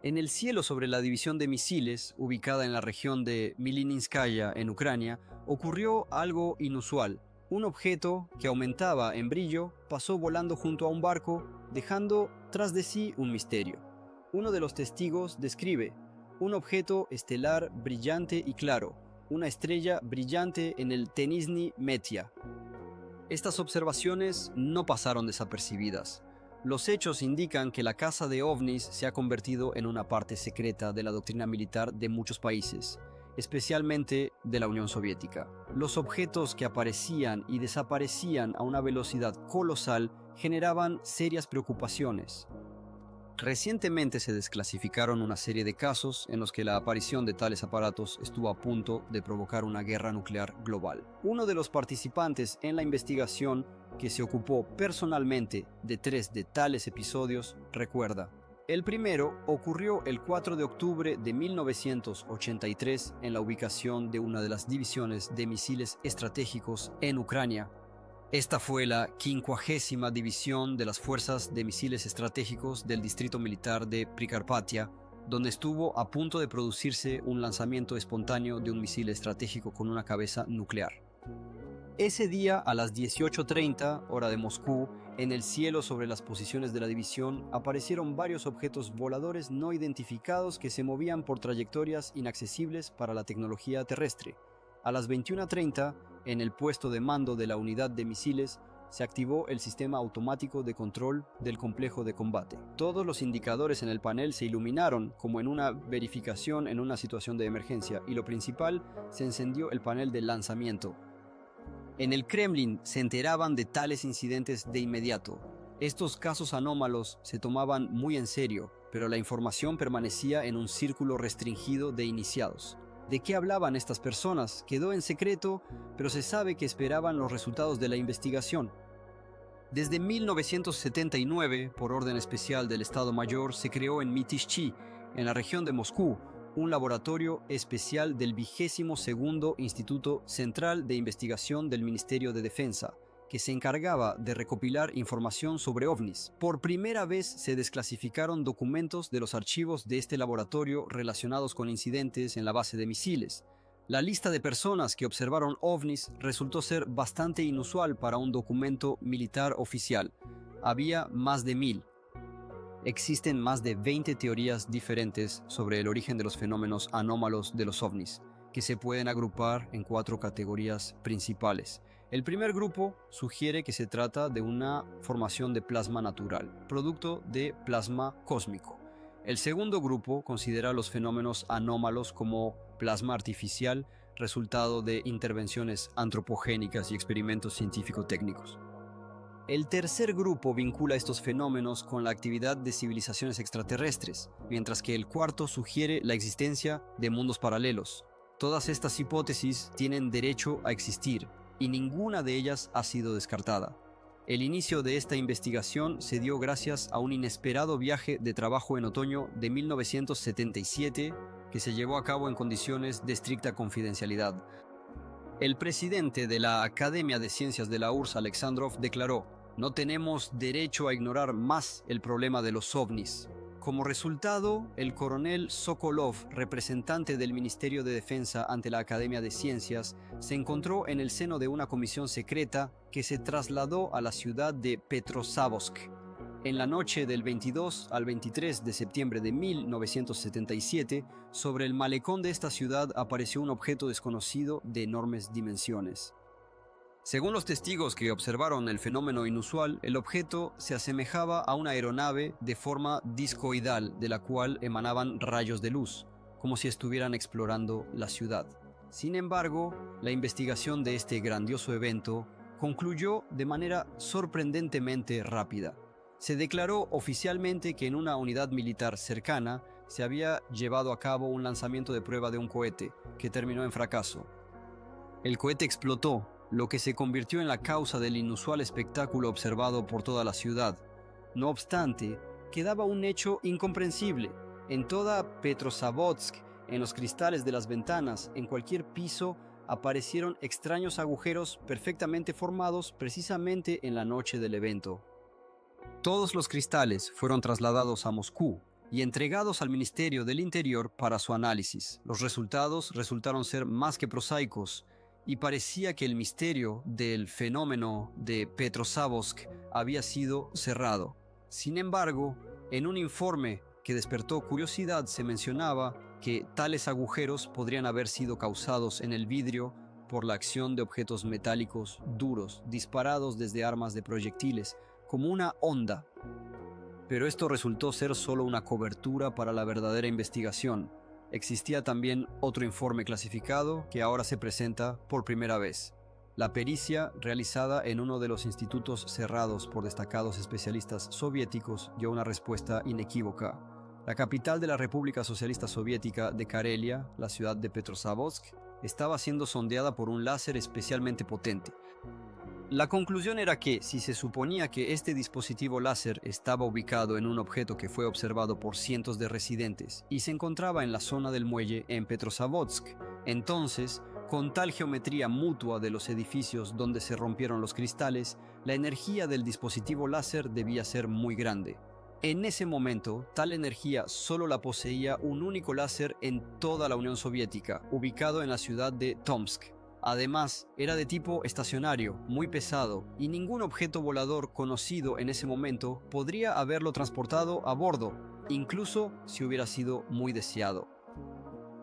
En el cielo sobre la división de misiles, ubicada en la región de Milininskaya, en Ucrania, ocurrió algo inusual. Un objeto que aumentaba en brillo pasó volando junto a un barco, dejando tras de sí un misterio. Uno de los testigos describe un objeto estelar brillante y claro, una estrella brillante en el Tenizhny Metia. Estas observaciones no pasaron desapercibidas. Los hechos indican que la caza de ovnis se ha convertido en una parte secreta de la doctrina militar de muchos países, especialmente de la Unión Soviética. Los objetos que aparecían y desaparecían a una velocidad colosal generaban serias preocupaciones. Recientemente se desclasificaron una serie de casos en los que la aparición de tales aparatos estuvo a punto de provocar una guerra nuclear global. Uno de los participantes en la investigación, que se ocupó personalmente de 3 de tales episodios, recuerda: el primero ocurrió el 4 de octubre de 1983 en la ubicación de una de las divisiones de misiles estratégicos en Ucrania. Esta fue la 50ª División de las Fuerzas de Misiles Estratégicos del Distrito Militar de Prikarpatia, donde estuvo a punto de producirse un lanzamiento espontáneo de un misil estratégico con una cabeza nuclear. Ese día, a las 18:30, hora de Moscú, en el cielo sobre las posiciones de la división, aparecieron varios objetos voladores no identificados que se movían por trayectorias inaccesibles para la tecnología terrestre. A las 21:30, en el puesto de mando de la unidad de misiles, se activó el sistema automático de control del complejo de combate. Todos los indicadores en el panel se iluminaron como en una verificación en una situación de emergencia, y lo principal, se encendió el panel de lanzamiento. En el Kremlin se enteraban de tales incidentes de inmediato. Estos casos anómalos se tomaban muy en serio, pero la información permanecía en un círculo restringido de iniciados. ¿De qué hablaban estas personas? Quedó en secreto, pero se sabe que esperaban los resultados de la investigación. Desde 1979, por orden especial del Estado Mayor, se creó en Mytishchi, en la región de Moscú, un laboratorio especial del 22º Instituto Central de Investigación del Ministerio de Defensa, que se encargaba de recopilar información sobre ovnis. Por primera vez se desclasificaron documentos de los archivos de este laboratorio relacionados con incidentes en la base de misiles. La lista de personas que observaron ovnis resultó ser bastante inusual para un documento militar oficial. Había más de 1000. Existen más de 20 teorías diferentes sobre el origen de los fenómenos anómalos de los ovnis, que se pueden agrupar en 4 categorías principales. El primer grupo sugiere que se trata de una formación de plasma natural, producto de plasma cósmico. El segundo grupo considera los fenómenos anómalos como plasma artificial, resultado de intervenciones antropogénicas y experimentos científico-técnicos. El tercer grupo vincula estos fenómenos con la actividad de civilizaciones extraterrestres, mientras que el cuarto sugiere la existencia de mundos paralelos. Todas estas hipótesis tienen derecho a existir, y ninguna de ellas ha sido descartada. El inicio de esta investigación se dio gracias a un inesperado viaje de trabajo en otoño de 1977 que se llevó a cabo en condiciones de estricta confidencialidad. El presidente de la Academia de Ciencias de la URSS, Alexandrov, declaró: "No tenemos derecho a ignorar más el problema de los ovnis". Como resultado, el coronel Sokolov, representante del Ministerio de Defensa ante la Academia de Ciencias, se encontró en el seno de una comisión secreta que se trasladó a la ciudad de Petrozavodsk. En la noche del 22 al 23 de septiembre de 1977, sobre el malecón de esta ciudad apareció un objeto desconocido de enormes dimensiones. Según los testigos que observaron el fenómeno inusual, el objeto se asemejaba a una aeronave de forma discoidal de la cual emanaban rayos de luz, como si estuvieran explorando la ciudad. Sin embargo, la investigación de este grandioso evento concluyó de manera sorprendentemente rápida. Se declaró oficialmente que en una unidad militar cercana se había llevado a cabo un lanzamiento de prueba de un cohete, que terminó en fracaso. El cohete explotó, lo que se convirtió en la causa del inusual espectáculo observado por toda la ciudad. No obstante, quedaba un hecho incomprensible. En toda Petrozavodsk, en los cristales de las ventanas, en cualquier piso, aparecieron extraños agujeros perfectamente formados precisamente en la noche del evento. Todos los cristales fueron trasladados a Moscú, y entregados al Ministerio del Interior para su análisis. Los resultados resultaron ser más que prosaicos, y parecía que el misterio del fenómeno de Petrozavodsk había sido cerrado. Sin embargo, en un informe que despertó curiosidad se mencionaba que tales agujeros podrían haber sido causados en el vidrio por la acción de objetos metálicos duros disparados desde armas de proyectiles, como una onda. Pero esto resultó ser solo una cobertura para la verdadera investigación. Existía también otro informe clasificado que ahora se presenta por primera vez. La pericia, realizada en uno de los institutos cerrados por destacados especialistas soviéticos, dio una respuesta inequívoca. La capital de la República Socialista Soviética de Karelia, la ciudad de Petrozavodsk, estaba siendo sondeada por un láser especialmente potente. La conclusión era que, si se suponía que este dispositivo láser estaba ubicado en un objeto que fue observado por cientos de residentes y se encontraba en la zona del muelle en Petrozavodsk, entonces, con tal geometría mutua de los edificios donde se rompieron los cristales, la energía del dispositivo láser debía ser muy grande. En ese momento, tal energía solo la poseía un único láser en toda la Unión Soviética, ubicado en la ciudad de Tomsk. Además, era de tipo estacionario, muy pesado, y ningún objeto volador conocido en ese momento podría haberlo transportado a bordo, incluso si hubiera sido muy deseado.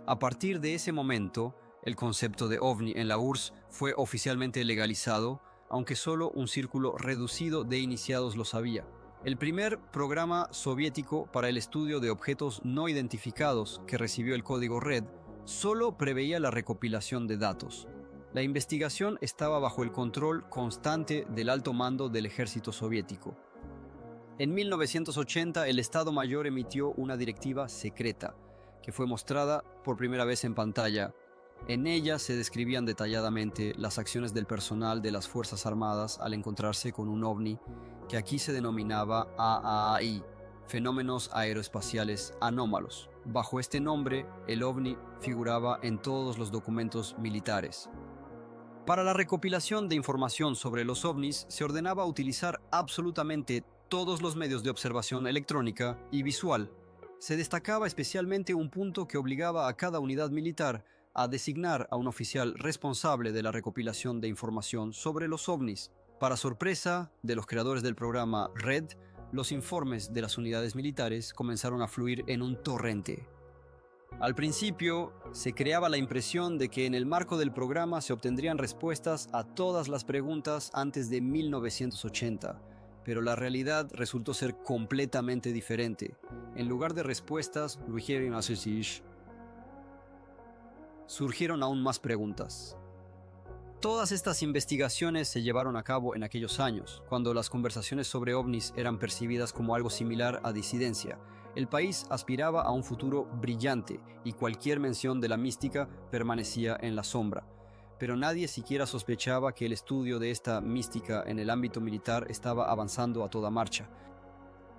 A partir de ese momento, el concepto de ovni en la URSS fue oficialmente legalizado, aunque solo un círculo reducido de iniciados lo sabía. El primer programa soviético para el estudio de objetos no identificados que recibió el código RED solo preveía la recopilación de datos. La investigación estaba bajo el control constante del alto mando del ejército soviético. En 1980, el Estado Mayor emitió una directiva secreta, que fue mostrada por primera vez en pantalla. En ella se describían detalladamente las acciones del personal de las Fuerzas Armadas al encontrarse con un ovni, que aquí se denominaba AAI, Fenómenos Aeroespaciales Anómalos. Bajo este nombre, el ovni figuraba en todos los documentos militares. Para la recopilación de información sobre los ovnis se ordenaba utilizar absolutamente todos los medios de observación electrónica y visual. Se destacaba especialmente un punto que obligaba a cada unidad militar a designar a un oficial responsable de la recopilación de información sobre los ovnis. Para sorpresa de los creadores del programa RED, los informes de las unidades militares comenzaron a fluir en un torrente. Al principio, se creaba la impresión de que en el marco del programa se obtendrían respuestas a todas las preguntas antes de 1980, pero la realidad resultó ser completamente diferente. En lugar de respuestas, surgieron aún más preguntas. Todas estas investigaciones se llevaron a cabo en aquellos años, cuando las conversaciones sobre ovnis eran percibidas como algo similar a disidencia. El país aspiraba a un futuro brillante y cualquier mención de la mística permanecía en la sombra. Pero nadie siquiera sospechaba que el estudio de esta mística en el ámbito militar estaba avanzando a toda marcha.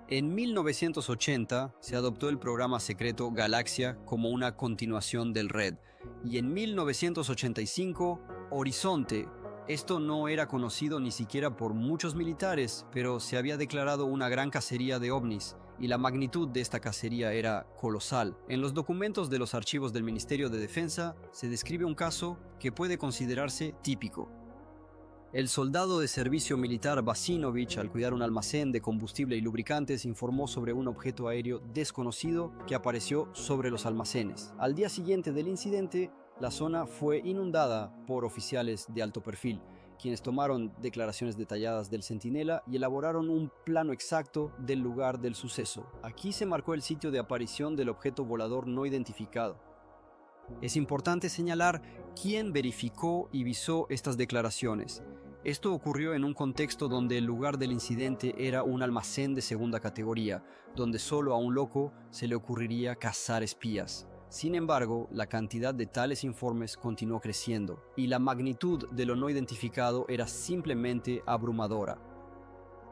En 1980 se adoptó el programa secreto Galaxia como una continuación del RED, y en 1985 Horizonte. Esto no era conocido ni siquiera por muchos militares, pero se había declarado una gran cacería de ovnis, y la magnitud de esta cacería era colosal. En los documentos de los archivos del Ministerio de Defensa se describe un caso que puede considerarse típico. El soldado de servicio militar Basinovich, al cuidar un almacén de combustible y lubricantes, informó sobre un objeto aéreo desconocido que apareció sobre los almacenes. Al día siguiente del incidente, la zona fue inundada por oficiales de alto perfil, quienes tomaron declaraciones detalladas del centinela y elaboraron un plano exacto del lugar del suceso. Aquí se marcó el sitio de aparición del objeto volador no identificado. Es importante señalar quién verificó y visó estas declaraciones. Esto ocurrió en un contexto donde el lugar del incidente era un almacén de segunda categoría, donde solo a un loco se le ocurriría cazar espías. Sin embargo, la cantidad de tales informes continuó creciendo, y la magnitud de lo no identificado era simplemente abrumadora.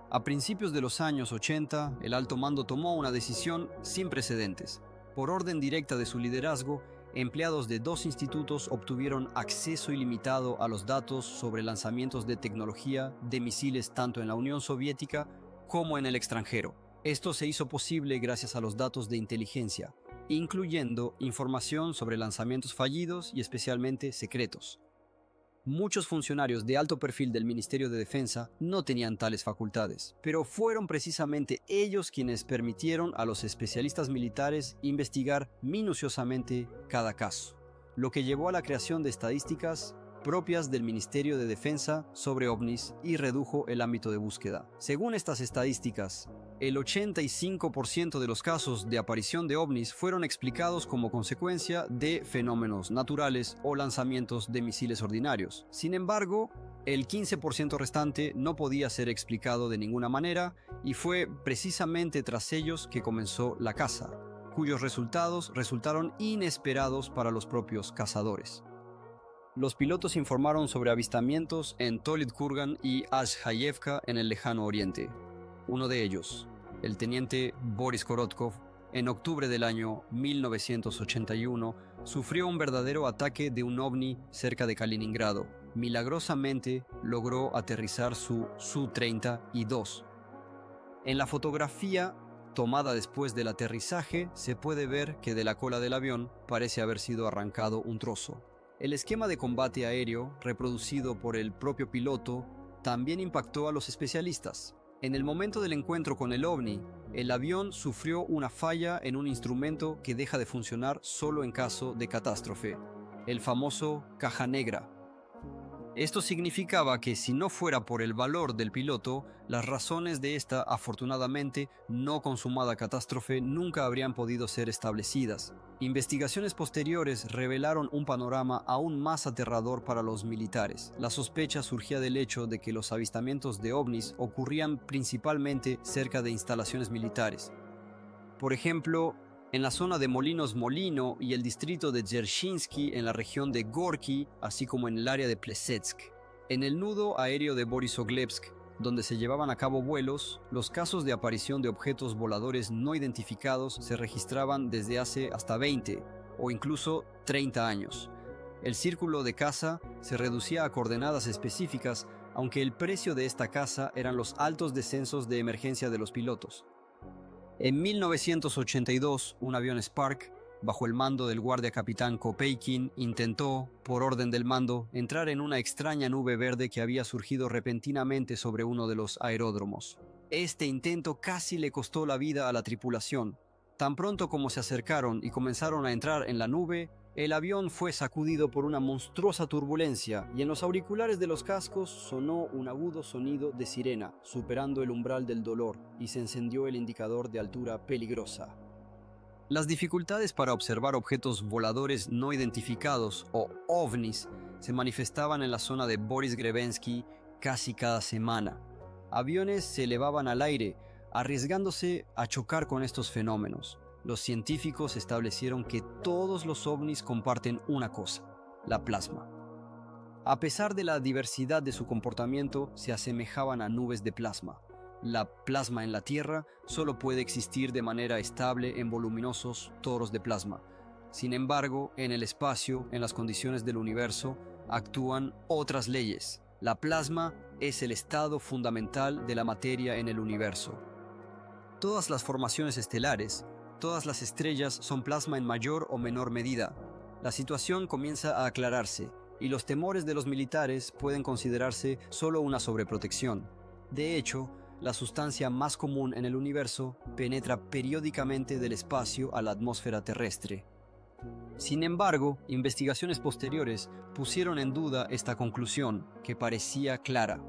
A principios de los años 80, el alto mando tomó una decisión sin precedentes. Por orden directa de su liderazgo, empleados de 2 institutos obtuvieron acceso ilimitado a los datos sobre lanzamientos de tecnología de misiles tanto en la Unión Soviética como en el extranjero. Esto se hizo posible gracias a los datos de inteligencia, incluyendo información sobre lanzamientos fallidos y especialmente secretos. Muchos funcionarios de alto perfil del Ministerio de Defensa no tenían tales facultades, pero fueron precisamente ellos quienes permitieron a los especialistas militares investigar minuciosamente cada caso, lo que llevó a la creación de estadísticas propias del Ministerio de Defensa sobre ovnis y redujo el ámbito de búsqueda. Según estas estadísticas, el 85% de los casos de aparición de ovnis fueron explicados como consecuencia de fenómenos naturales o lanzamientos de misiles ordinarios. Sin embargo, el 15% restante no podía ser explicado de ninguna manera y fue precisamente tras ellos que comenzó la caza, cuyos resultados resultaron inesperados para los propios cazadores. Los pilotos informaron sobre avistamientos en Tolid Kurgan y Azhayevka en el lejano oriente. Uno de ellos, el teniente Boris Korotkov, en octubre del año 1981, sufrió un verdadero ataque de un ovni cerca de Kaliningrado. Milagrosamente logró aterrizar su Su-32. En la fotografía tomada después del aterrizaje se puede ver que de la cola del avión parece haber sido arrancado un trozo. El esquema de combate aéreo, reproducido por el propio piloto, también impactó a los especialistas. En el momento del encuentro con el ovni, el avión sufrió una falla en un instrumento que deja de funcionar solo en caso de catástrofe, el famoso caja negra. Esto significaba que si no fuera por el valor del piloto, las razones de esta afortunadamente no consumada catástrofe nunca habrían podido ser establecidas. Investigaciones posteriores revelaron un panorama aún más aterrador para los militares. La sospecha surgía del hecho de que los avistamientos de ovnis ocurrían principalmente cerca de instalaciones militares. Por ejemplo, en la zona de Molinos Molino y el distrito de Dzerzhinsky en la región de Gorky, así como en el área de Plesetsk. En el nudo aéreo de Borisoglebsk, donde se llevaban a cabo vuelos, los casos de aparición de objetos voladores no identificados se registraban desde hace hasta 20 o incluso 30 años. El círculo de caza se reducía a coordenadas específicas, aunque el precio de esta caza eran los altos descensos de emergencia de los pilotos. En 1982, un avión Spark, bajo el mando del guardia capitán Kopeikin, intentó, por orden del mando, entrar en una extraña nube verde que había surgido repentinamente sobre uno de los aeródromos. Este intento casi le costó la vida a la tripulación. Tan pronto como se acercaron y comenzaron a entrar en la nube, el avión fue sacudido por una monstruosa turbulencia y en los auriculares de los cascos sonó un agudo sonido de sirena, superando el umbral del dolor, y se encendió el indicador de altura peligrosa. Las dificultades para observar objetos voladores no identificados, o ovnis, se manifestaban en la zona de Boris Grebensky casi cada semana. Aviones se elevaban al aire, arriesgándose a chocar con estos fenómenos. Los científicos establecieron que todos los ovnis comparten una cosa: la plasma. A pesar de la diversidad de su comportamiento, se asemejaban a nubes de plasma. La plasma en la Tierra solo puede existir de manera estable en voluminosos toros de plasma. Sin embargo, en el espacio, en las condiciones del universo, actúan otras leyes. La plasma es el estado fundamental de la materia en el universo. Todas las formaciones estelares, todas las estrellas son plasma en mayor o menor medida. La situación comienza a aclararse y los temores de los militares pueden considerarse solo una sobreprotección. De hecho, la sustancia más común en el universo penetra periódicamente del espacio a la atmósfera terrestre. Sin embargo, investigaciones posteriores pusieron en duda esta conclusión, que parecía clara.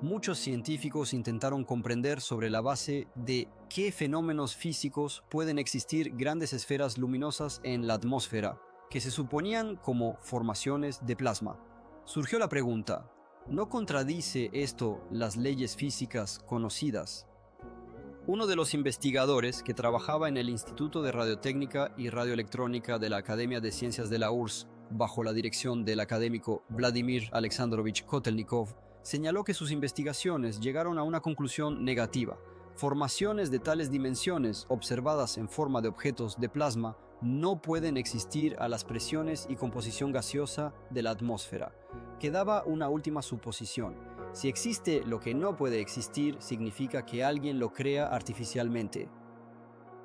Muchos científicos intentaron comprender sobre la base de qué fenómenos físicos pueden existir grandes esferas luminosas en la atmósfera, que se suponían como formaciones de plasma. Surgió la pregunta: ¿no contradice esto las leyes físicas conocidas? Uno de los investigadores que trabajaba en el Instituto de Radiotécnica y Radioelectrónica de la Academia de Ciencias de la URSS, bajo la dirección del académico Vladimir Alexandrovich Kotelnikov, señaló que sus investigaciones llegaron a una conclusión negativa. Formaciones de tales dimensiones, observadas en forma de objetos de plasma, no pueden existir a las presiones y composición gaseosa de la atmósfera. Quedaba una última suposición: Si existe lo que no puede existir, significa que alguien lo crea artificialmente.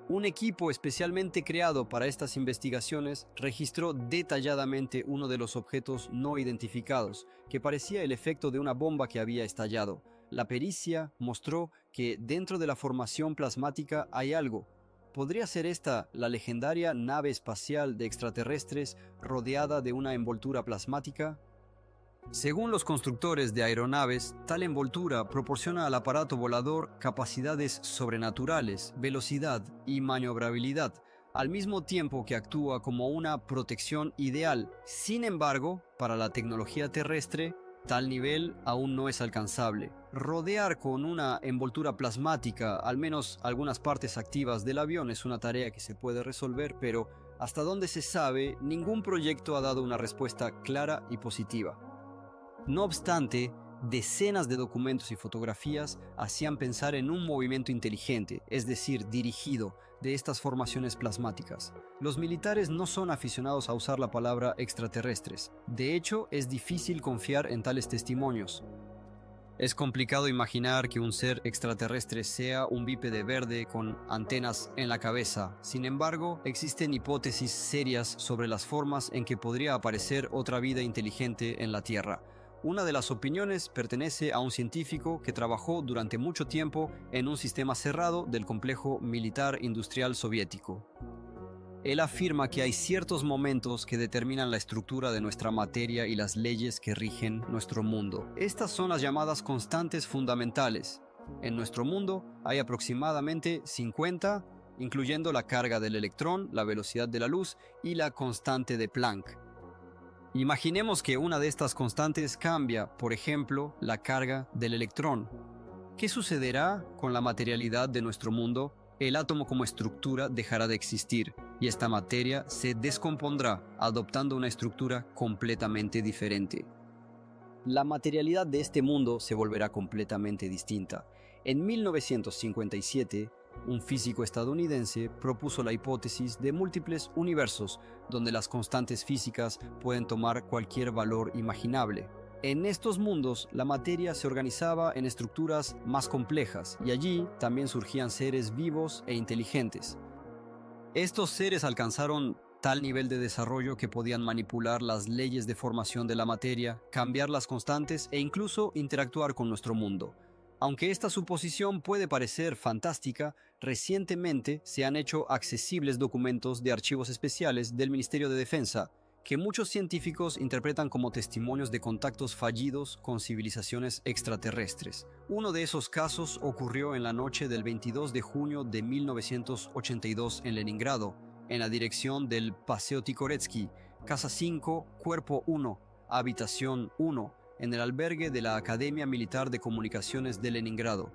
Un equipo especialmente creado para estas investigaciones registró detalladamente uno de los objetos no identificados, que parecía el efecto de una bomba que había estallado. La pericia mostró que dentro de la formación plasmática hay algo. ¿Podría ser esta la legendaria nave espacial de extraterrestres rodeada de una envoltura plasmática? Según los constructores de aeronaves, tal envoltura proporciona al aparato volador capacidades sobrenaturales, velocidad y maniobrabilidad, al mismo tiempo que actúa como una protección ideal. Sin embargo, para la tecnología terrestre, tal nivel aún no es alcanzable. Rodear con una envoltura plasmática al menos algunas partes activas del avión es una tarea que se puede resolver, pero hasta donde se sabe, ningún proyecto ha dado una respuesta clara y positiva. No obstante, decenas de documentos y fotografías hacían pensar en un movimiento inteligente, es decir, dirigido, de estas formaciones plasmáticas. Los militares no son aficionados a usar la palabra extraterrestres. De hecho, es difícil confiar en tales testimonios. Es complicado imaginar que un ser extraterrestre sea un bípede verde con antenas en la cabeza. Sin embargo, existen hipótesis serias sobre las formas en que podría aparecer otra vida inteligente en la Tierra. Una de las opiniones pertenece a un científico que trabajó durante mucho tiempo en un sistema cerrado del complejo militar industrial soviético. Él afirma que hay ciertos momentos que determinan la estructura de nuestra materia y las leyes que rigen nuestro mundo. Estas son las llamadas constantes fundamentales. En nuestro mundo hay aproximadamente 50, incluyendo la carga del electrón, la velocidad de la luz y la constante de Planck. Imaginemos que una de estas constantes cambia, por ejemplo, la carga del electrón. ¿Qué sucederá con la materialidad de nuestro mundo? El átomo como estructura dejará de existir y esta materia se descompondrá, adoptando una estructura completamente diferente. La materialidad de este mundo se volverá completamente distinta. En 1957, un físico estadounidense propuso la hipótesis de múltiples universos, donde las constantes físicas pueden tomar cualquier valor imaginable. En estos mundos, la materia se organizaba en estructuras más complejas y allí también surgían seres vivos e inteligentes. Estos seres alcanzaron tal nivel de desarrollo que podían manipular las leyes de formación de la materia, cambiar las constantes e incluso interactuar con nuestro mundo. Aunque esta suposición puede parecer fantástica, recientemente se han hecho accesibles documentos de archivos especiales del Ministerio de Defensa, que muchos científicos interpretan como testimonios de contactos fallidos con civilizaciones extraterrestres. Uno de esos casos ocurrió en la noche del 22 de junio de 1982 en Leningrado, en la dirección del Paseo Tikhoretsky, Casa 5, Cuerpo 1, Habitación 1, en el albergue de la Academia Militar de Comunicaciones de Leningrado.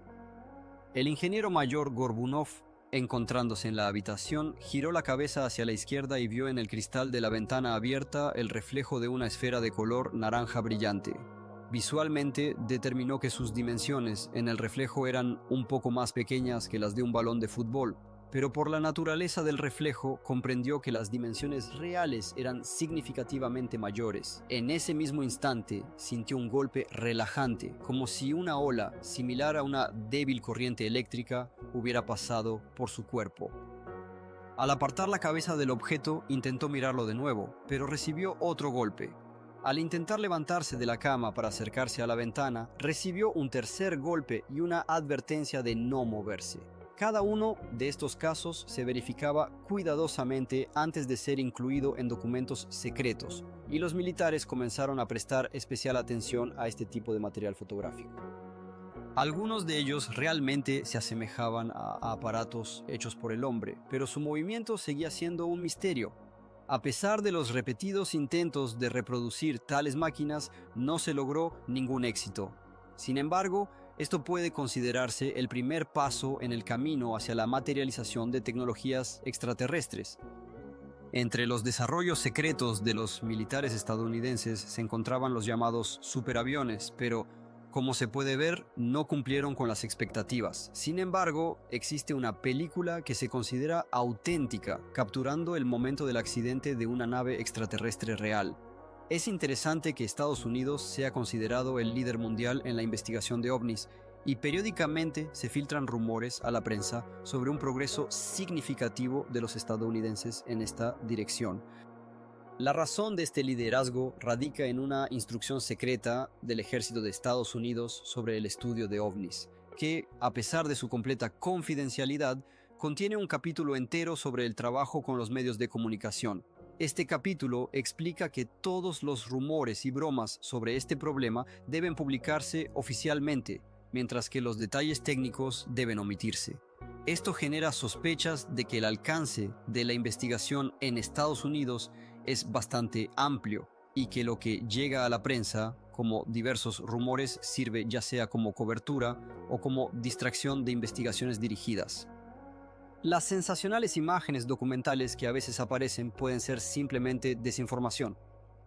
El ingeniero mayor Gorbunov, encontrándose en la habitación, giró la cabeza hacia la izquierda y vio en el cristal de la ventana abierta el reflejo de una esfera de color naranja brillante. Visualmente determinó que sus dimensiones en el reflejo eran un poco más pequeñas que las de un balón de fútbol, pero por la naturaleza del reflejo comprendió que las dimensiones reales eran significativamente mayores. En ese mismo instante sintió un golpe relajante, como si una ola, similar a una débil corriente eléctrica, hubiera pasado por su cuerpo. Al apartar la cabeza del objeto, intentó mirarlo de nuevo, pero recibió otro golpe. Al intentar levantarse de la cama para acercarse a la ventana, recibió un tercer golpe y una advertencia de no moverse. Cada uno de estos casos se verificaba cuidadosamente antes de ser incluido en documentos secretos, y los militares comenzaron a prestar especial atención a este tipo de material fotográfico. Algunos de ellos realmente se asemejaban a aparatos hechos por el hombre, pero su movimiento seguía siendo un misterio. A pesar de los repetidos intentos de reproducir tales máquinas, no se logró ningún éxito. Sin embargo, esto puede considerarse el primer paso en el camino hacia la materialización de tecnologías extraterrestres. Entre los desarrollos secretos de los militares estadounidenses se encontraban los llamados superaviones, pero como se puede ver, no cumplieron con las expectativas. Sin embargo, existe una película que se considera auténtica, capturando el momento del accidente de una nave extraterrestre real. Es interesante que Estados Unidos sea considerado el líder mundial en la investigación de ovnis y periódicamente se filtran rumores a la prensa sobre un progreso significativo de los estadounidenses en esta dirección. La razón de este liderazgo radica en una instrucción secreta del ejército de Estados Unidos sobre el estudio de ovnis, que, a pesar de su completa confidencialidad, contiene un capítulo entero sobre el trabajo con los medios de comunicación. Este capítulo explica que todos los rumores y bromas sobre este problema deben publicarse oficialmente, mientras que los detalles técnicos deben omitirse. Esto genera sospechas de que el alcance de la investigación en Estados Unidos es bastante amplio y que lo que llega a la prensa, como diversos rumores, sirve ya sea como cobertura o como distracción de investigaciones dirigidas. Las sensacionales imágenes documentales que a veces aparecen pueden ser simplemente desinformación.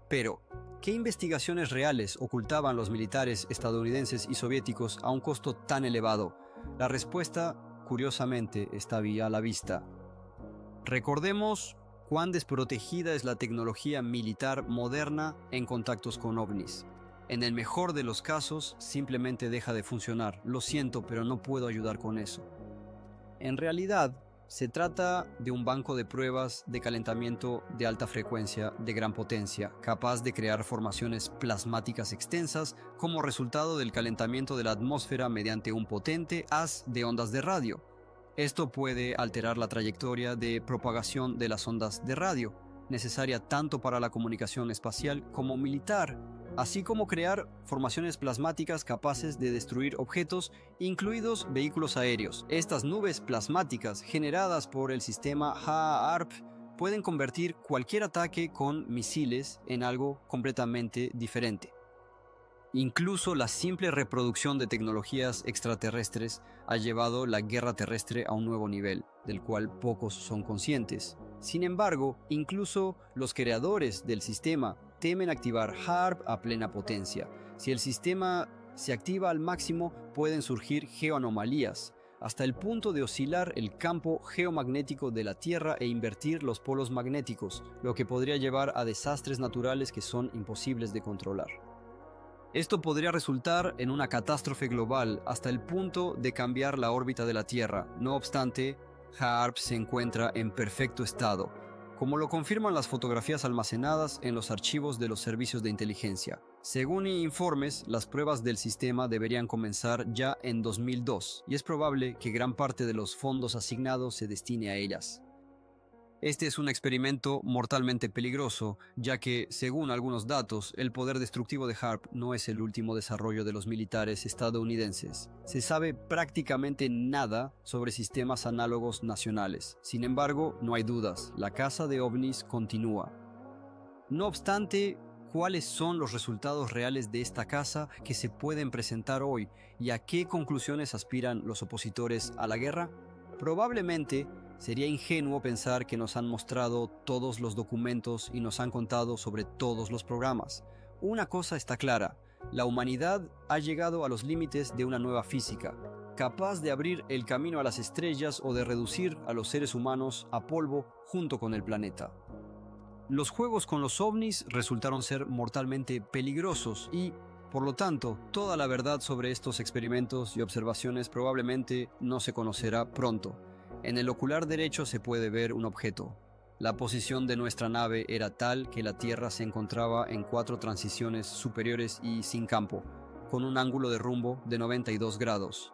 Pero, ¿qué investigaciones reales ocultaban los militares estadounidenses y soviéticos a un costo tan elevado? La respuesta, curiosamente, está a la vista. Recordemos cuán desprotegida es la tecnología militar moderna en contactos con ovnis. En el mejor de los casos, simplemente deja de funcionar. Lo siento, pero no puedo ayudar con eso. En realidad, se trata de un banco de pruebas de calentamiento de alta frecuencia de gran potencia, capaz de crear formaciones plasmáticas extensas como resultado del calentamiento de la atmósfera mediante un potente haz de ondas de radio. Esto puede alterar la trayectoria de propagación de las ondas de radio, necesaria tanto para la comunicación espacial como militar, así como crear formaciones plasmáticas capaces de destruir objetos, incluidos vehículos aéreos. Estas nubes plasmáticas generadas por el sistema HAARP pueden convertir cualquier ataque con misiles en algo completamente diferente. Incluso la simple reproducción de tecnologías extraterrestres ha llevado la guerra terrestre a un nuevo nivel, del cual pocos son conscientes. Sin embargo, incluso los creadores del sistema temen activar HAARP a plena potencia. Si el sistema se activa al máximo, pueden surgir geoanomalías, hasta el punto de oscilar el campo geomagnético de la Tierra e invertir los polos magnéticos, lo que podría llevar a desastres naturales que son imposibles de controlar. Esto podría resultar en una catástrofe global hasta el punto de cambiar la órbita de la Tierra. No obstante, HAARP se encuentra en perfecto estado, como lo confirman las fotografías almacenadas en los archivos de los servicios de inteligencia. Según informes, las pruebas del sistema deberían comenzar ya en 2002 y es probable que gran parte de los fondos asignados se destine a ellas. Este es un experimento mortalmente peligroso, ya que, según algunos datos, el poder destructivo de HAARP no es el último desarrollo de los militares estadounidenses. Se sabe prácticamente nada sobre sistemas análogos nacionales. Sin embargo, no hay dudas, la caza de ovnis continúa. No obstante, ¿cuáles son los resultados reales de esta caza que se pueden presentar hoy y a qué conclusiones aspiran los opositores a la guerra? Probablemente sería ingenuo pensar que nos han mostrado todos los documentos y nos han contado sobre todos los programas. Una cosa está clara, la humanidad ha llegado a los límites de una nueva física, capaz de abrir el camino a las estrellas o de reducir a los seres humanos a polvo junto con el planeta. Los juegos con los ovnis resultaron ser mortalmente peligrosos y, por lo tanto, toda la verdad sobre estos experimentos y observaciones probablemente no se conocerá pronto. En el ocular derecho se puede ver un objeto. La posición de nuestra nave era tal que la Tierra se encontraba en 4 transiciones superiores y sin campo, con un ángulo de rumbo de 92 grados.